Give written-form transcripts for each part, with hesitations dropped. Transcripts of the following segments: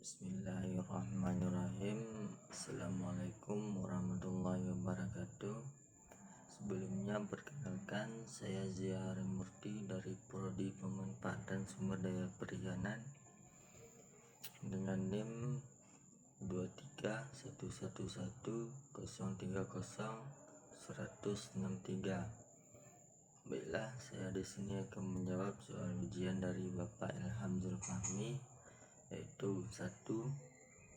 Bismillahirrahmanirrahim. Assalamualaikum warahmatullahi wabarakatuh. Sebelumnya perkenalkan, saya Ziar Murti dari Prodi Pemanfaatan Sumber Daya Perizinan dengan NIM 23111030163. Baiklah, saya di sini akan menjawab soal ujian dari Bapak Ilham Zulfahmi, yaitu 1.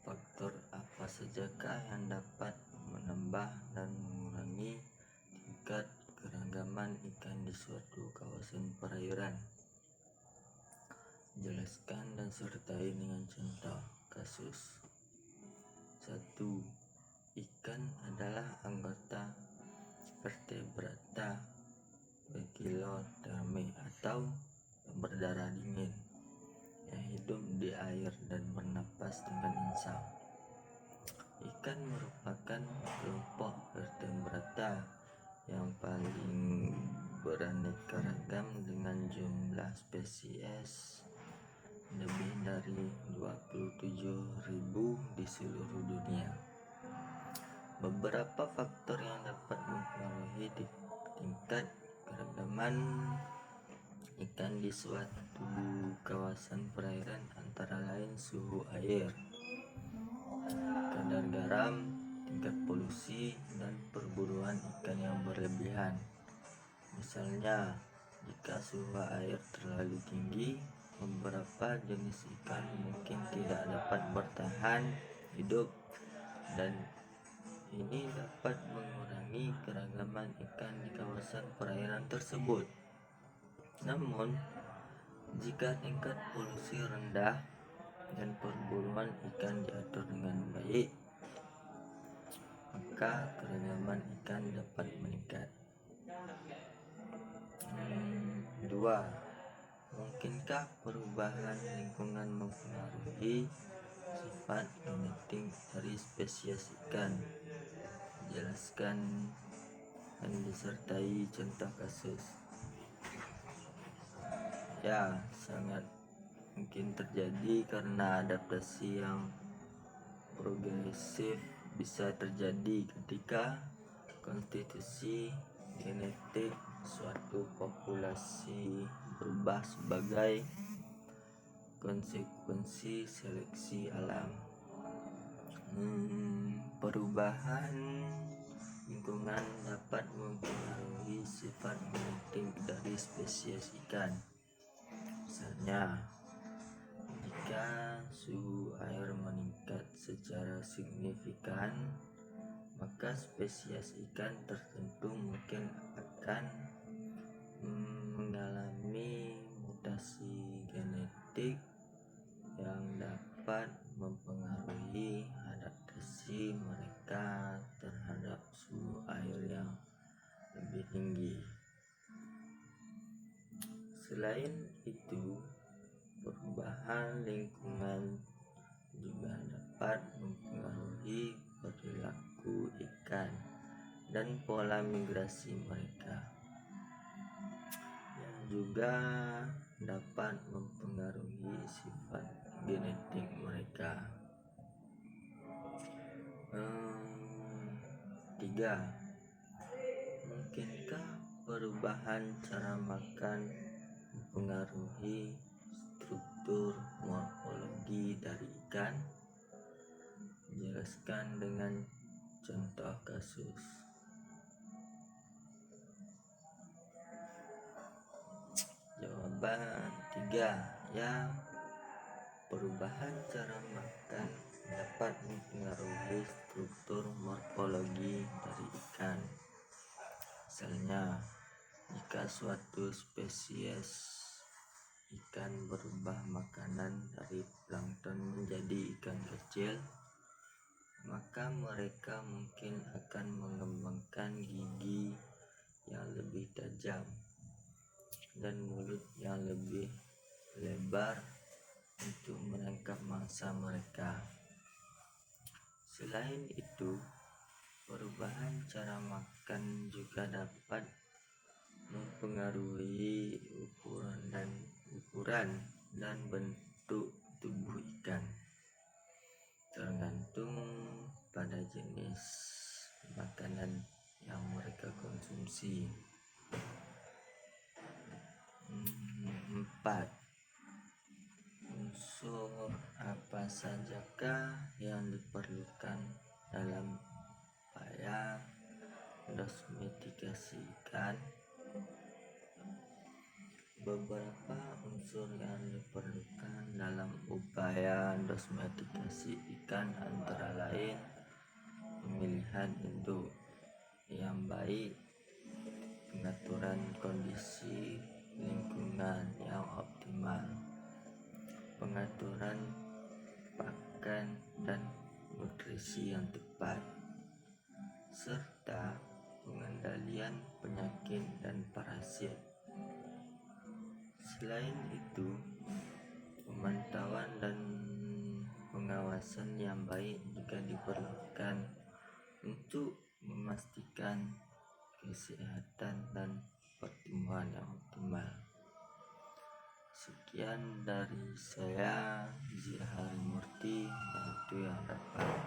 Faktor apa sajakah yang dapat menambah dan mengurangi tingkat keragaman ikan di suatu kawasan perairan? Jelaskan dan sertai dengan contoh kasus. 1. Ikan adalah anggota vertebrata Poikilodermae atau berdarah dingin yang hidup di air dan bernapas dengan insang. Ikan merupakan kelompok vertebrata yang paling beraneka ragam dengan jumlah spesies lebih dari 27.000 di seluruh dunia. Beberapa faktor yang dapat mempengaruhi tingkat keragaman ikan di suatu kawasan perairan antara lain suhu air, kadar garam, tingkat polusi, dan perburuan ikan yang berlebihan. Misalnya, jika suhu air terlalu tinggi, beberapa jenis ikan mungkin tidak dapat bertahan hidup, dan ini dapat mengurangi keragaman ikan di kawasan perairan tersebut. Namun, jika tingkat polusi rendah dan perburuan ikan diatur dengan baik, maka keragaman ikan dapat meningkat. 2. Mungkinkah perubahan lingkungan mempengaruhi sifat genetik dari spesies ikan? Jelaskan dan disertai contoh kasus. Ya, sangat mungkin terjadi karena adaptasi yang progresif bisa terjadi ketika konstitusi genetik suatu populasi berubah sebagai konsekuensi seleksi alam. Perubahan lingkungan dapat mempengaruhi sifat genetik dari spesies ikan. Misalnya, jika suhu air meningkat secara signifikan, maka spesies ikan tertentu mungkin akan mengalami mutasi genetik yang dapat mempengaruhi adaptasi mereka terhadap suhu air yang lebih tinggi. Selain itu, perubahan lingkungan juga dapat mempengaruhi perilaku ikan dan pola migrasi mereka, yang juga dapat mempengaruhi sifat genetik mereka. 3. Mungkinkah perubahan cara makan mempengaruhi struktur morfologi dari ikan? Jelaskan dengan contoh kasus. Jawaban 3. Ya, perubahan cara makan dapat mempengaruhi struktur morfologi dari ikan. Misalnya, jika suatu spesies ikan berubah makanan dari plankton menjadi ikan kecil, maka mereka mungkin akan mengembangkan gigi yang lebih tajam dan mulut yang lebih lebar untuk menangkap mangsa mereka. Selain itu, perubahan cara makan juga dapat mempengaruhi ukuran dan bentuk tubuh ikan. jenis makanan yang mereka konsumsi. 4. Unsur apa sajakah yang diperlukan dalam upaya mendosmedikasi ikan? Beberapa unsur yang diperlukan dalam upaya mendosmedikasi ikan antara lain pemilihan induk yang baik, pengaturan kondisi lingkungan yang optimal, pengaturan pakan dan nutrisi yang tepat, serta pengendalian penyakit dan parasit. Selain itu, pemantauan dan pengawasan yang baik juga diperlukan untuk memastikan kesehatan dan pertumbuhan yang optimal. Sekian dari saya, Harimurti, itu yang dapat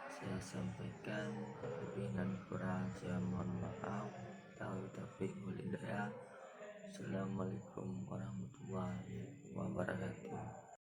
saya sampaikan. Lebih dan kurang saya mohon maaf. Taufiq wal hidayah. Assalamualaikum warahmatullahi wabarakatuh.